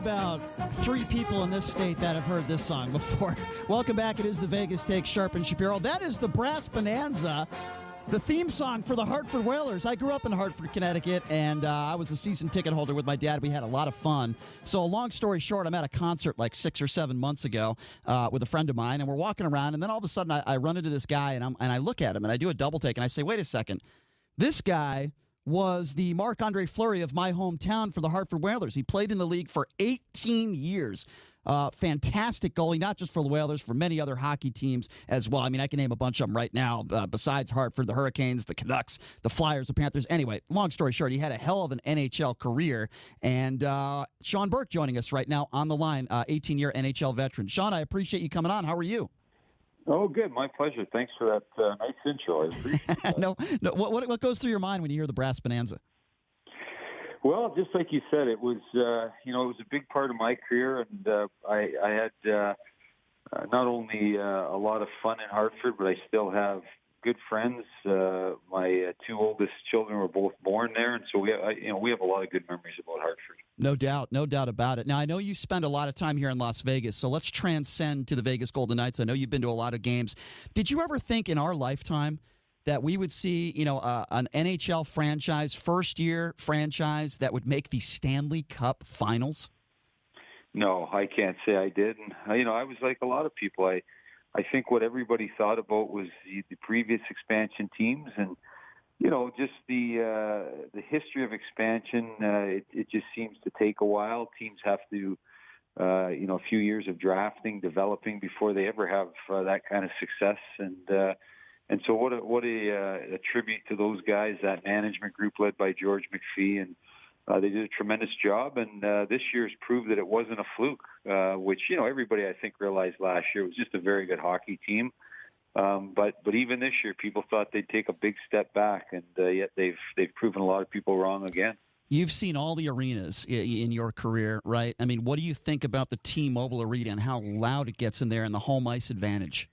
about 3 people in this state that have heard this song before. Welcome back. It is the Vegas Take, Sharp and Shapiro. That is the Brass Bonanza, the theme song for the Hartford Whalers. I grew up in Hartford, Connecticut, and I was a season ticket holder with my dad. We had a lot of fun. So long story short, I'm at a concert like 6 or 7 months ago with a friend of mine, and we're walking around, and then all of a sudden I run into this guy, and I look at him, and I do a double take, and I say, wait a second. This guy was the Marc-Andre Fleury of my hometown for the Hartford Whalers. He played in the league for 18 years. Fantastic goalie, not just for the Whalers, for many other hockey teams as well. I mean, I can name a bunch of them right now, besides Hartford, the Hurricanes, the Canucks, the Flyers, the Panthers. Anyway, long story short, he had a hell of an NHL career. And Sean Burke joining us right now on the line, 18-year NHL veteran. Sean, I appreciate you coming on. How are you? Oh, good. My pleasure. Thanks for that nice intro. I appreciate that. No. What goes through your mind when you hear the Brass Bonanza? Well, just like you said, it was it was a big part of my career, and I had not only a lot of fun in Hartford, but I still have good friends. My 2 oldest children were both born there, and so we have a lot of good memories about Hartford. No doubt about it. Now, I know you spend a lot of time here in Las Vegas, so let's transcend to the Vegas Golden Knights. I know you've been to a lot of games. Did you ever think in our lifetime that we would see, an NHL franchise, first-year franchise that would make the Stanley Cup Finals? No, I can't say I did. And, I was like a lot of people. I think what everybody thought about was the previous expansion teams, and just the history of expansion. It just seems to take a while. Teams have to, a few years of drafting, developing before they ever have that kind of success. And so what a tribute to those guys, that management group led by George McPhee, and they did a tremendous job. And this year's proved that it wasn't a fluke, which everybody I think realized last year. It was just a very good hockey team. But even this year, people thought they'd take a big step back, and yet they've proven a lot of people wrong again. You've seen all the arenas in your career, right? I mean, what do you think about the T-Mobile Arena and how loud it gets in there and the home ice advantage?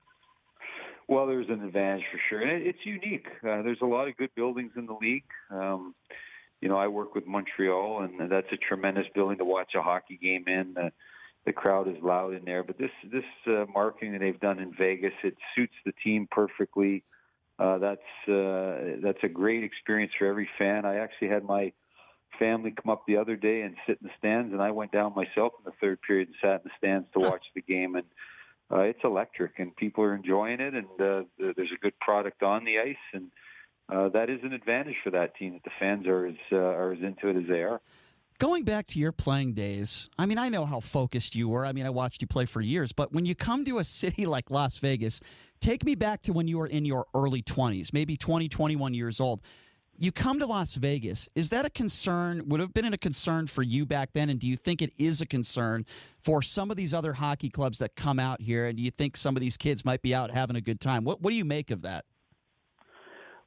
Well, there's an advantage for sure. And it's unique. There's a lot of good buildings in the league. I work with Montreal, and that's a tremendous building to watch a hockey game in. The crowd is loud in there. But this marketing that they've done in Vegas, it suits the team perfectly. That's a great experience for every fan. I actually had my family come up the other day and sit in the stands, and I went down myself in the third period and sat in the stands to watch the game. And it's electric, and people are enjoying it, and there's a good product on the ice, and that is an advantage for that team, that the fans are as into it as they are. Going back to your playing days, I mean, I know how focused you were. I mean, I watched you play for years, but when you come to a city like Las Vegas, take me back to when you were in your early 20s, maybe 20, 21 years old. You come to Las Vegas. Is that a concern? Would have been a concern for you back then? And do you think it is a concern for some of these other hockey clubs that come out here? And do you think some of these kids might be out having a good time? What do you make of that?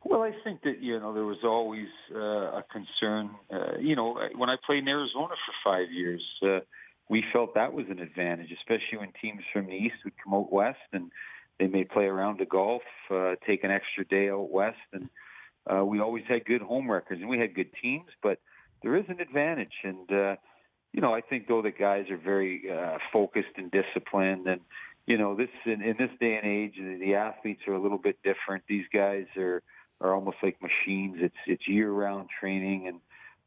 Well, I think that, there was always a concern. When I played in Arizona for 5 years, we felt that was an advantage, especially when teams from the East would come out west and they may play a round of golf, take an extra day out west, and we always had good home records, and we had good teams, but there is an advantage. And, I think, though, that guys are very focused and disciplined. And, this in this day and age, the athletes are a little bit different. These guys are almost like machines. It's year-round training, and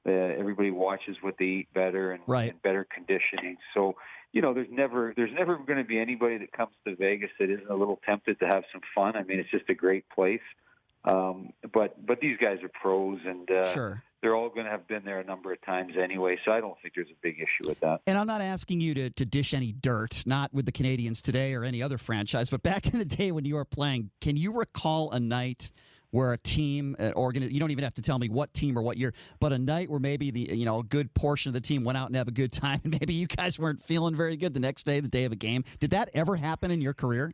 everybody watches what they eat better and, right, and better conditioning. So, there's never going to be anybody that comes to Vegas that isn't a little tempted to have some fun. I mean, it's just a great place. But these guys are pros, and sure, they're all going to have been there a number of times anyway, so I don't think there's a big issue with that. And I'm not asking you to dish any dirt, not with the Canadians today or any other franchise, but back in the day when you were playing, can you recall a night where a team, you don't even have to tell me what team or what year, but a night where maybe a good portion of the team went out and have a good time, and maybe you guys weren't feeling very good the next day, the day of a game? Did that ever happen in your career?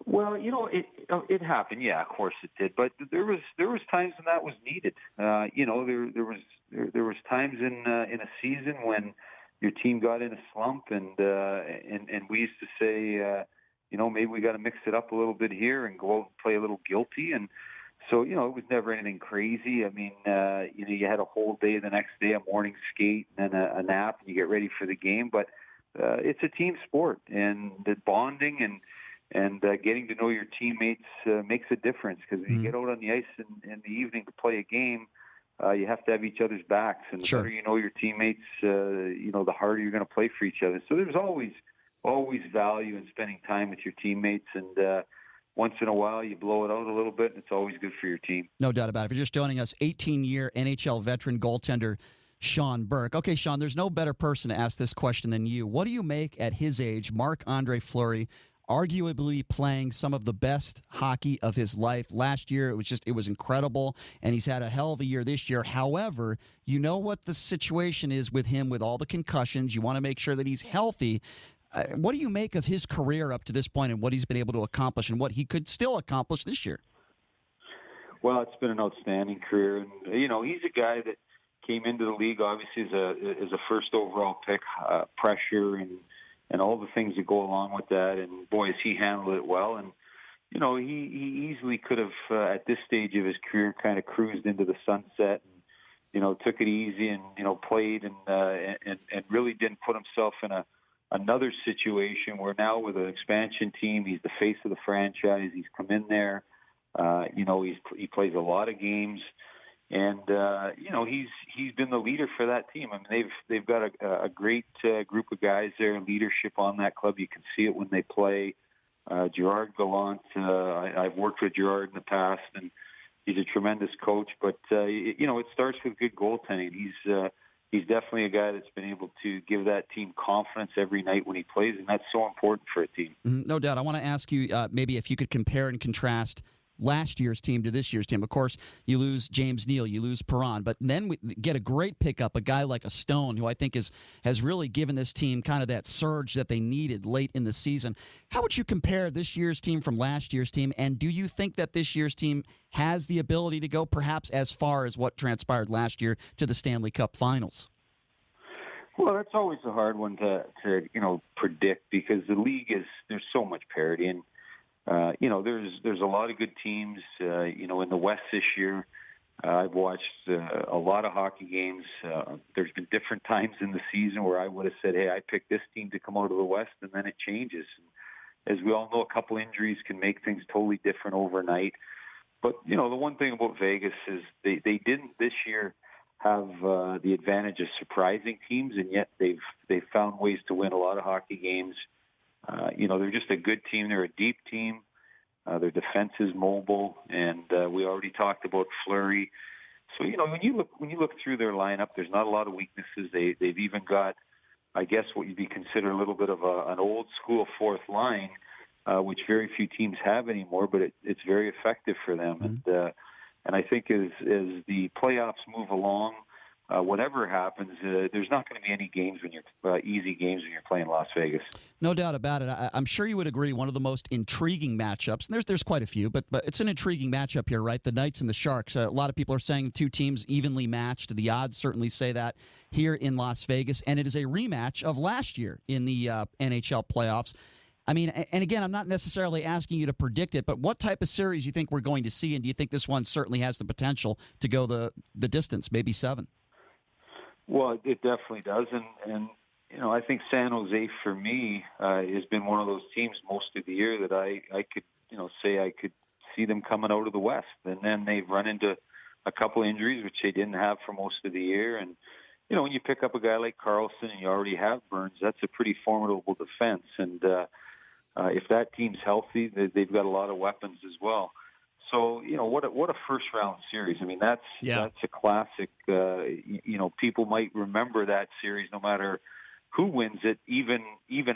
Well, it happened. Yeah, of course it did. But there was times when that was needed. There was times in a season when your team got in a slump, and we used to say, maybe we got to mix it up a little bit here and go out and play a little guilty. And So, it was never anything crazy. I mean, you had a whole day the next day, a morning skate, and then a nap, and you get ready for the game. But it's a team sport, and the bonding and getting to know your teammates makes a difference, because when you get out on the ice in the evening to play a game, you have to have each other's backs. And the better you know your teammates, the harder you're going to play for each other. So there's always value in spending time with your teammates, and once in a while you blow it out a little bit, and it's always good for your team. No doubt about it. If you're just joining us, 18-year NHL veteran goaltender Sean Burke. Okay, Sean, there's no better person to ask this question than you. What do you make at his age, Marc-Andre Fleury, arguably playing some of the best hockey of his life? Last year, it was incredible, and he's had a hell of a year this year. However, you know what the situation is with him with all the concussions. You want to make sure that he's healthy. What do you make of his career up to this point and what he's been able to accomplish and what he could still accomplish this year? Well, it's been an outstanding career, and he's a guy that came into the league obviously as a first overall pick, pressure and all the things that go along with that. And boy, has he handled it well. And he easily could have at this stage of his career kind of cruised into the sunset and took it easy and played and really didn't put himself in another situation where now with an expansion team, he's the face of the franchise. He's come in there. He plays a lot of games, and he's been the leader for that team. I mean, they've got a great group of guys there, leadership on that club. You can see it when they play. Gerard Gallant, I've worked with Gerard in the past, and he's a tremendous coach. But it starts with good goaltending. He's definitely a guy that's been able to give that team confidence every night when he plays, and that's so important for a team. No doubt. I want to ask you maybe if you could compare and contrast last year's team to this year's team. Of course, you lose James Neal, you lose Perron, but then we get a great pickup, a guy like a Stone, who I think has really given this team kind of that surge that they needed late in the season. How would you compare this year's team from last year's team, and do you think that this year's team has the ability to go perhaps as far as what transpired last year to the Stanley Cup Finals? Well, that's always a hard one to predict, because the league there's so much parity, and there's a lot of good teams. In the West this year, I've watched a lot of hockey games. There's been different times in the season where I would have said, hey, I picked this team to come out of the West, and then it changes. As we all know, a couple injuries can make things totally different overnight. But, the one thing about Vegas is they didn't this year have the advantage of surprising teams, and yet they've found ways to win a lot of hockey games. They're just a good team. They're a deep team. Their defense is mobile, and we already talked about Fleury. So when you look through their lineup, there's not a lot of weaknesses. They've even got, I guess, what you'd be considered a little bit of an old school fourth line, which very few teams have anymore. But it's very effective for them, and I think as the playoffs move along, whatever happens, there's not going to be any games easy games when you're playing Las Vegas. No doubt about it. I'm sure you would agree. One of the most intriguing matchups, and there's quite a few, but it's an intriguing matchup here, right? The Knights and the Sharks. A lot of people are saying two teams evenly matched. The odds certainly say that here in Las Vegas, and it is a rematch of last year in the NHL playoffs. I mean, and again, I'm not necessarily asking you to predict it, but what type of series do you think we're going to see, and do you think this one certainly has the potential to go the distance, maybe 7? Well, it definitely does, and I think San Jose for me has been one of those teams most of the year that I could say I could see them coming out of the West, and then they've run into a couple injuries which they didn't have for most of the year, and when you pick up a guy like Karlsson and you already have Burns, that's a pretty formidable defense, and if that team's healthy, they've got a lot of weapons as well. So, what a first round series. I mean, that's a classic. People might remember that series no matter who wins it, even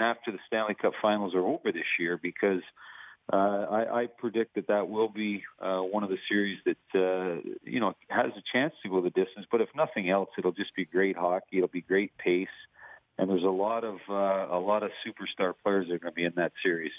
after the Stanley Cup Finals are over this year, because I predict that will be one of the series that has a chance to go the distance. But if nothing else, it'll just be great hockey. It'll be great pace, and there's a lot of superstar players that are going to be in that series.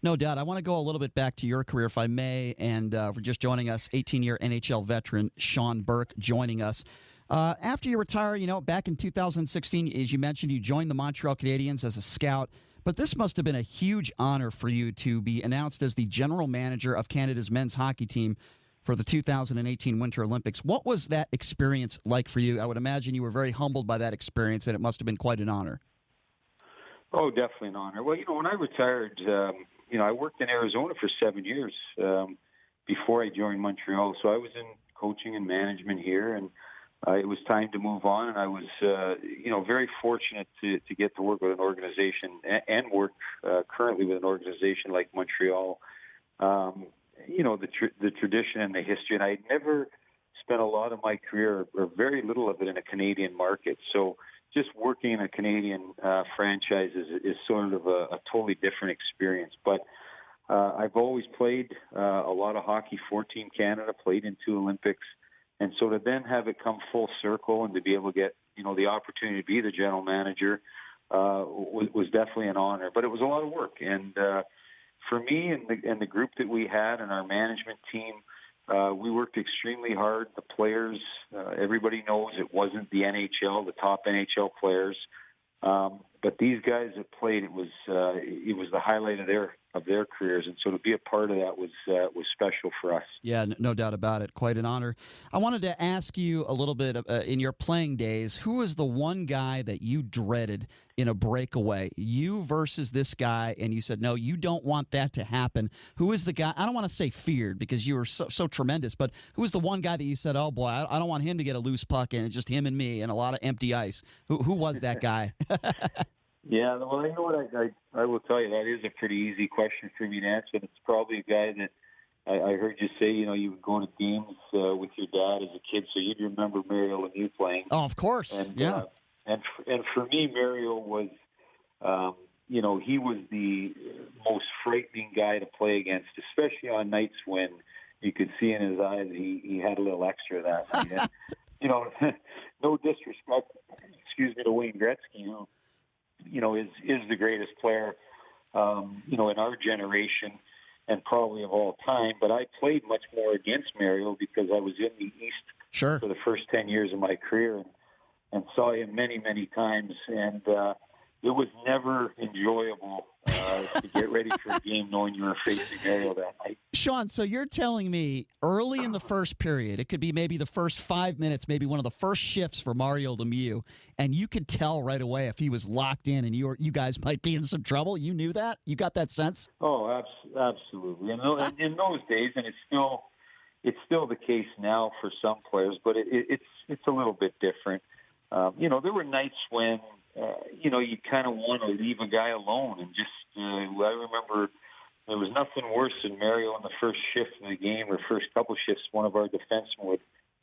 No doubt. I want to go a little bit back to your career, if I may, and for just joining us, 18-year NHL veteran Sean Burke joining us. After you retire, back in 2016, as you mentioned, you joined the Montreal Canadiens as a scout, but this must have been a huge honor for you to be announced as the general manager of Canada's men's hockey team for the 2018 Winter Olympics. What was that experience like for you? I would imagine you were very humbled by that experience, and it must have been quite an honor. Oh, definitely an honor. Well, when I retired, I worked in Arizona for 7 years before I joined Montreal. So I was in coaching and management here, and it was time to move on. And I was, very fortunate to get to work with an organization and work currently with an organization like Montreal. The tradition and the history, and I'd never spent a lot of my career, or very little of it, in a Canadian market. So just working in a Canadian franchise is sort of a totally different experience. But I've always played a lot of hockey for Team Canada, played in 2 Olympics, and so to then have it come full circle and to be able to get the opportunity to be the general manager was definitely an honor. But it was a lot of work, and for me and the group that we had and our management team, we worked extremely hard. The players, everybody knows it wasn't the NHL, the top NHL players, but these guys that played, it was the highlight of their careers, and so to be a part of that was special for us. Yeah, no doubt about it. Quite an honor. I wanted to ask you a little bit in your playing days, who was the one guy that you dreaded in a breakaway? You versus this guy, and you said, no, you don't want that to happen. Who is the guy? I don't want to say feared because you were so tremendous, but who was the one guy that you said, oh boy, I don't want him to get a loose puck and it's just him and me and a lot of empty ice? Who was that guy? Yeah, well, you know what? I will tell you, that is a pretty easy question for me to answer. It's probably a guy that I heard you say, you would go to games with your dad as a kid, so you'd remember Mario Lemieux playing. Oh, of course. And, yeah. And for me, Mario was, he was the most frightening guy to play against, especially on nights when you could see in his eyes he had a little extra that night. And, no disrespect, to Wayne Gretzky, is the greatest player, in our generation and probably of all time. But I played much more against Mario because I was in the East for the first 10 years of my career and saw him many, many times. And it was never enjoyable to get ready for a game knowing you were facing Mario that night. Sean, so you're telling me early in the first period, it could be maybe the first 5 minutes, maybe one of the first shifts for Mario Lemieux, and you could tell right away if he was locked in and you guys might be in some trouble? You knew that? You got that sense? Oh, absolutely. And in those days, and it's still the case now for some players, but it's a little bit different. There were nights when you kind of want to leave a guy alone. And just, I remember there was nothing worse than Mario on the first shift of the game or first couple shifts. One of our defensemen would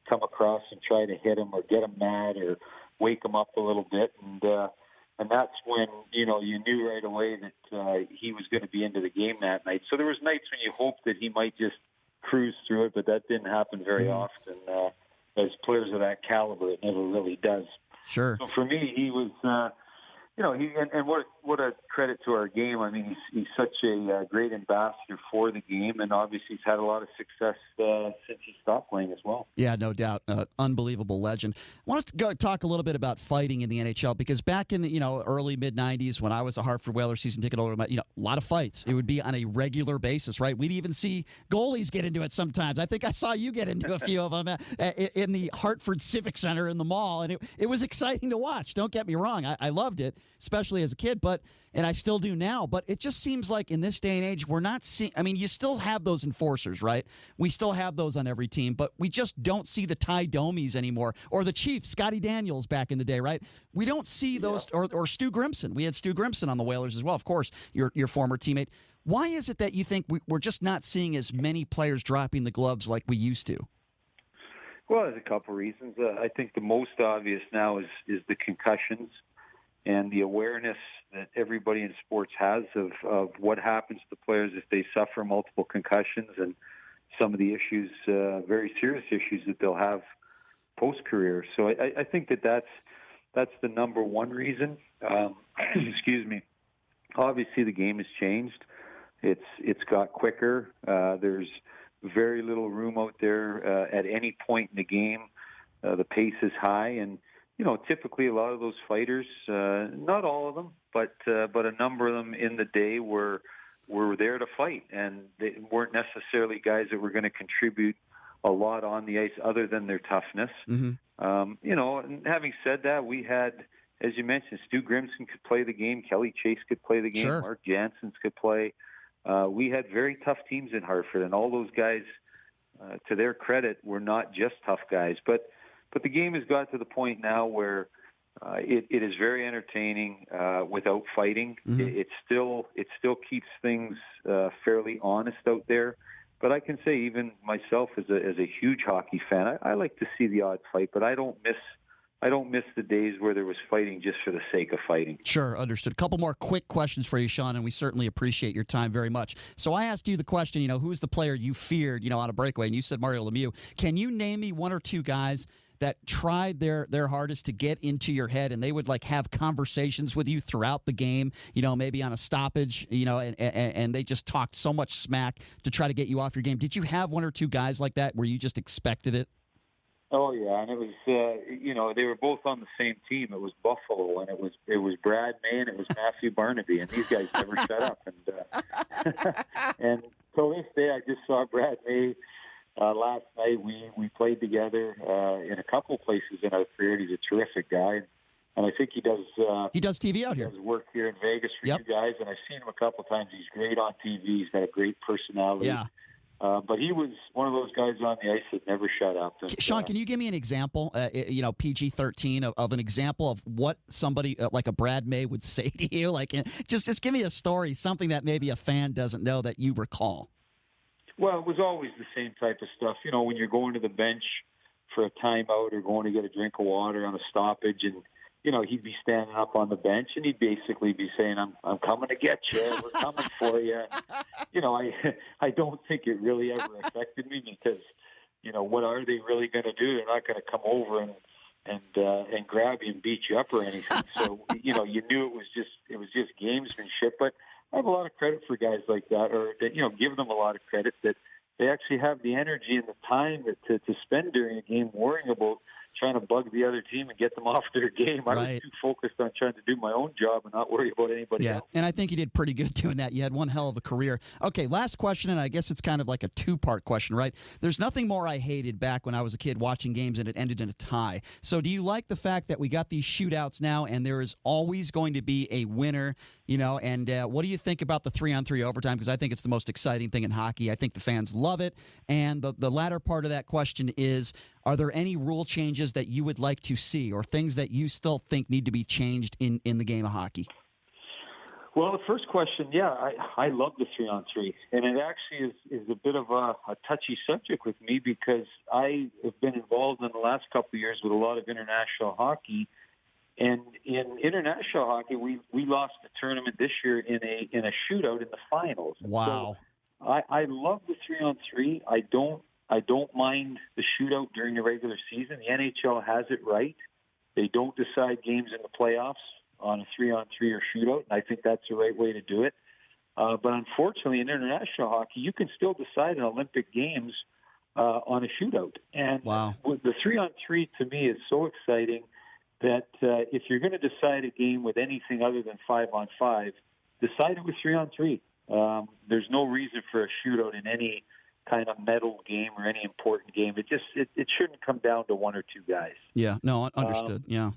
come across and try to hit him or get him mad or wake him up a little bit. And that's when, you knew right away that he was going to be into the game that night. So there was nights when you hoped that he might just cruise through it, but that didn't happen very often. As players of that caliber, it never really does. Sure. So for me, he was, and what a credit to our game. I mean, he's such a great ambassador for the game, and obviously he's had a lot of success since he stopped playing as well. Yeah, no doubt. Unbelievable legend. I want to go talk a little bit about fighting in the NHL because back in the early mid '90s when I was a Hartford Whalers season ticket holder, a lot of fights. It would be on a regular basis, right? We'd even see goalies get into it sometimes. I think I saw you get into a few of them in the Hartford Civic Center in the mall, and it was exciting to watch. Don't get me wrong, I loved it, especially as a kid, and I still do now, but it just seems like in this day and age, we're not seeing, you still have those enforcers, right? We still have those on every team, but we just don't see the Ty Domies anymore, or the Chief, Scotty Daniels back in the day, right? We don't see those, or Stu Grimson. We had Stu Grimson on the Whalers as well, of course, your former teammate. Why is it that you think we're just not seeing as many players dropping the gloves like we used to? Well, there's a couple reasons. I think the most obvious now is the concussions and the awareness that everybody in sports has of what happens to players if they suffer multiple concussions and some of the issues, very serious issues that they'll have post-career. So I think that's the number one reason. Excuse me. Obviously, the game has changed. It's got quicker. There's very little room out there at any point in the game. The pace is high, and typically a lot of those fighters, not all of them, but a number of them in the day were there to fight, and they weren't necessarily guys that were going to contribute a lot on the ice other than their toughness. And having said that, we had, as you mentioned, Stu Grimson could play the game, Kelly Chase could play the game, Sure. Mark Janssens could play. We had very tough teams in Hartford, and all those guys, to their credit, were not just tough guys. But the game has got to the point now where it is very entertaining without fighting. It still keeps things fairly honest out there. But I can say, even myself as a huge hockey fan, I like to see the odd fight, but I don't miss the days where there was fighting just for the sake of fighting. Sure, understood. A couple more quick questions for you, Sean, and we certainly appreciate your time very much. So I asked you the question, who's the player you feared, on a breakaway, and you said Mario Lemieux. Can you name me one or two guys that tried their hardest to get into your head, and they would have conversations with you throughout the game, maybe on a stoppage, and they just talked so much smack to try to get you off your game? Did you have one or two guys like that where you just expected it? Oh yeah, and it was they were both on the same team. It was Buffalo, and it was Brad May and it was Matthew Barnaby, and these guys never shut up. And till this day, I just saw Brad May last night. We played together in a couple places in our career. He's a terrific guy, and I think he does TV out here. Does work here in Vegas for you guys, and I've seen him a couple times. He's great on TV. He's got a great personality. Yeah. But he was one of those guys on the ice that never shut up. And, Sean, can you give me an example, PG-13, of an example of what somebody like a Brad May would say to you? Just give me a story, something that maybe a fan doesn't know that you recall. Well, it was always the same type of stuff. When you're going to the bench for a timeout or going to get a drink of water on a stoppage, and he'd be standing up on the bench, and he'd basically be saying, I'm coming to get you. We're coming for you. I don't think it really ever affected me because, what are they really going to do? They're not going to come over and grab you and beat you up or anything. So, you knew it was just gamesmanship. But I have a lot of credit for guys like that, or that, give them a lot of credit that they actually have the energy and the time to spend during a game worrying about trying to bug the other team and get them off their game. I was too focused on trying to do my own job and not worry about anybody else. And I think you did pretty good doing that. You had one hell of a career. Okay, last question, and I guess it's kind of like a two-part question, right? There's nothing more I hated back when I was a kid watching games and it ended in a tie. So do you like the fact that we got these shootouts now and there is always going to be a winner, and what do you think about the 3-on-3 overtime? Because I think it's the most exciting thing in hockey. I think the fans love it. And the latter part of that question is, are there any rule changes that you would like to see or things that you still think need to be changed in the game of hockey? Well, the first question, I love the 3-on-3. And it actually is a bit of a touchy subject with me because I have been involved in the last couple of years with a lot of international hockey. And in international hockey, we lost the tournament this year in a shootout in the finals. Wow. So I love the 3-on-3. I don't mind the shootout during the regular season. The NHL has it right. They don't decide games in the playoffs on a 3-on-3 or shootout, and I think that's the right way to do it. But unfortunately, in international hockey, you can still decide in Olympic games on a shootout. And the 3-on-3 to me is so exciting that if you're going to decide a game with anything other than 5-on-5, decide it with 3-on-3. There's no reason for a shootout in any kind of medal game or any important game. It shouldn't come down to one or two guys. Yeah, no, understood. Yeah.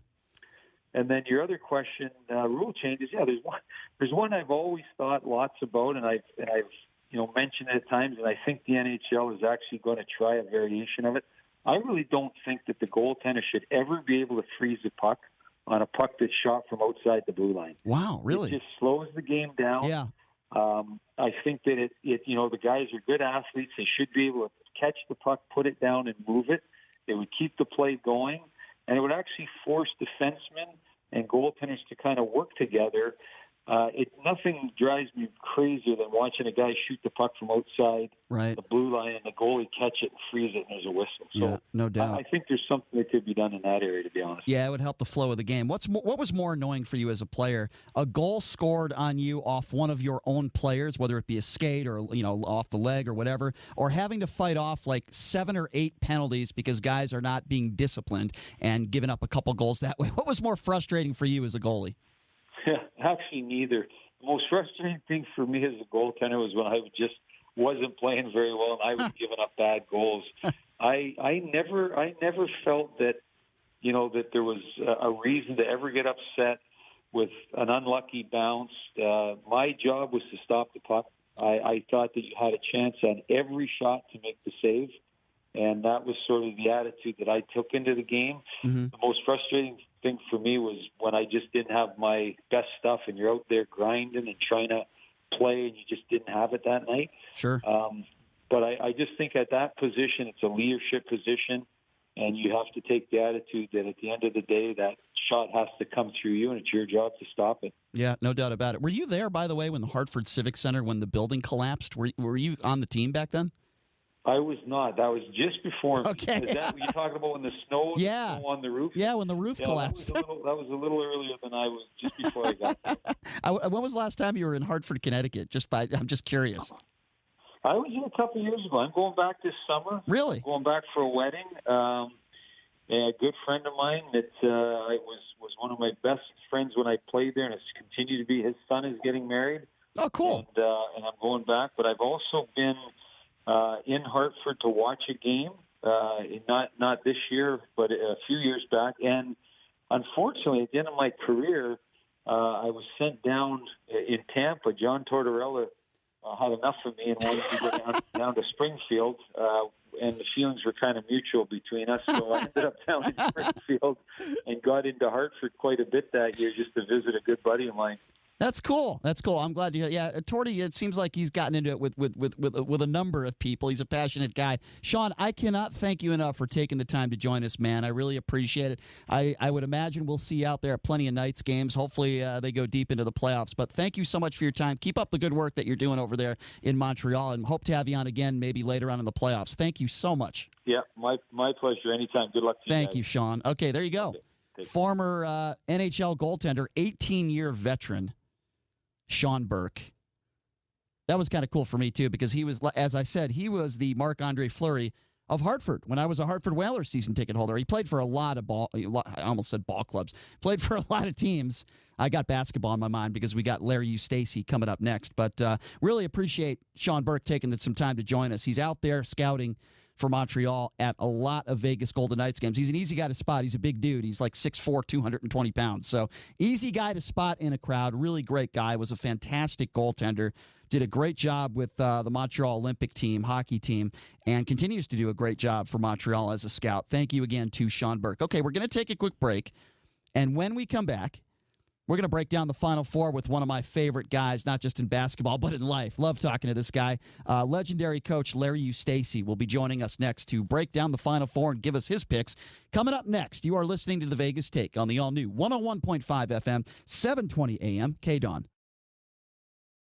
And then your other question, rule changes. Yeah, there's one I've always thought lots about, and I've mentioned it at times, and I think the NHL is actually going to try a variation of it. I really don't think that the goaltender should ever be able to freeze the puck on a puck that's shot from outside the blue line. Wow, really? It just slows the game down. Yeah. I think that the guys are good athletes. They should be able to catch the puck, put it down, and move it. They would keep the play going, and it would actually force defensemen and goaltenders to kind of work together. Nothing drives me crazier than watching a guy shoot the puck from outside the blue line and the goalie catch it and freeze it and there's a whistle. So no doubt. I think there's something that could be done in that area, to be honest. Yeah, it would help the flow of the game. What was more annoying for you as a player? A goal scored on you off one of your own players, whether it be a skate or off the leg or whatever, or having to fight off like 7 or 8 penalties because guys are not being disciplined and giving up a couple goals that way? What was more frustrating for you as a goalie? Actually, neither. The most frustrating thing for me as a goaltender was when I just wasn't playing very well and I was giving up bad goals. I never felt that, that there was a reason to ever get upset with an unlucky bounce. My job was to stop the puck. I thought that you had a chance on every shot to make the save, and that was sort of the attitude that I took into the game. Mm-hmm. The most frustrating thing for me was when I just didn't have my best stuff, and you're out there grinding and trying to play, and you just didn't have it that night. Sure. But I just think at that position, it's a leadership position, and you have to take the attitude that at the end of the day, that shot has to come through you, and it's your job to stop it. Yeah, no doubt about it. Were you there, by the way, when the Hartford Civic Center, when the building collapsed? Were you on the team back then? I was not. That was just before. Okay. Is that what you're talking about when the snow, yeah. the snow on the roof? Yeah, when the roof collapsed. That was a little earlier than I was, just before I got there. When was the last time you were in Hartford, Connecticut? I'm just curious. I was in a couple of years ago. I'm going back this summer. Really? Going back for a wedding. A good friend of mine that was one of my best friends when I played there, and it's continued to be. His son is getting married. Oh, cool. And I'm going back. But I've also been in Hartford to watch a game, not this year, but a few years back. And unfortunately, at the end of my career, I was sent down in Tampa. John Tortorella had enough of me and wanted to go down to Springfield, and the feelings were kind of mutual between us. So I ended up down in Springfield and got into Hartford quite a bit that year just to visit a good buddy of mine. That's cool. That's cool. I'm glad you. Yeah, Torty. It seems like he's gotten into it with a number of people. He's a passionate guy. Sean, I cannot thank you enough for taking the time to join us, man. I really appreciate it. I would imagine we'll see you out there at plenty of Knights games. Hopefully, they go deep into the playoffs. But thank you so much for your time. Keep up the good work that you're doing over there in Montreal, and hope to have you on again maybe later on in the playoffs. Thank you so much. Yeah, my pleasure. Anytime. Good luck to you. Thank you, Sean. Okay, there you go. Former NHL goaltender, 18-year veteran. Sean Burke. That was kind of cool for me, too, because he was, as I said, he was the Marc-Andre Fleury of Hartford when I was a Hartford Whalers season ticket holder. He played for a lot of I almost said ball clubs, played for a lot of teams. I got basketball in my mind because we got Lemieux Stacy coming up next. But really appreciate Sean Burke taking some time to join us. He's out there scouting for Montreal at a lot of Vegas Golden Knights games. He's an easy guy to spot. He's a big dude. He's like 6'4", 220 pounds. So easy guy to spot in a crowd. Really great guy. Was a fantastic goaltender. Did a great job with the Montreal Olympic team, hockey team, and continues to do a great job for Montreal as a scout. Thank you again to Sean Burke. Okay, we're going to take a quick break, and when we come back, we're going to break down the Final Four with one of my favorite guys, not just in basketball, but in life. Love talking to this guy. Legendary coach Lemieux Stacy will be joining us next to break down the Final Four and give us his picks. Coming up next, you are listening to The Vegas Take on the all-new 101.5 FM, 720 AM, KDWN.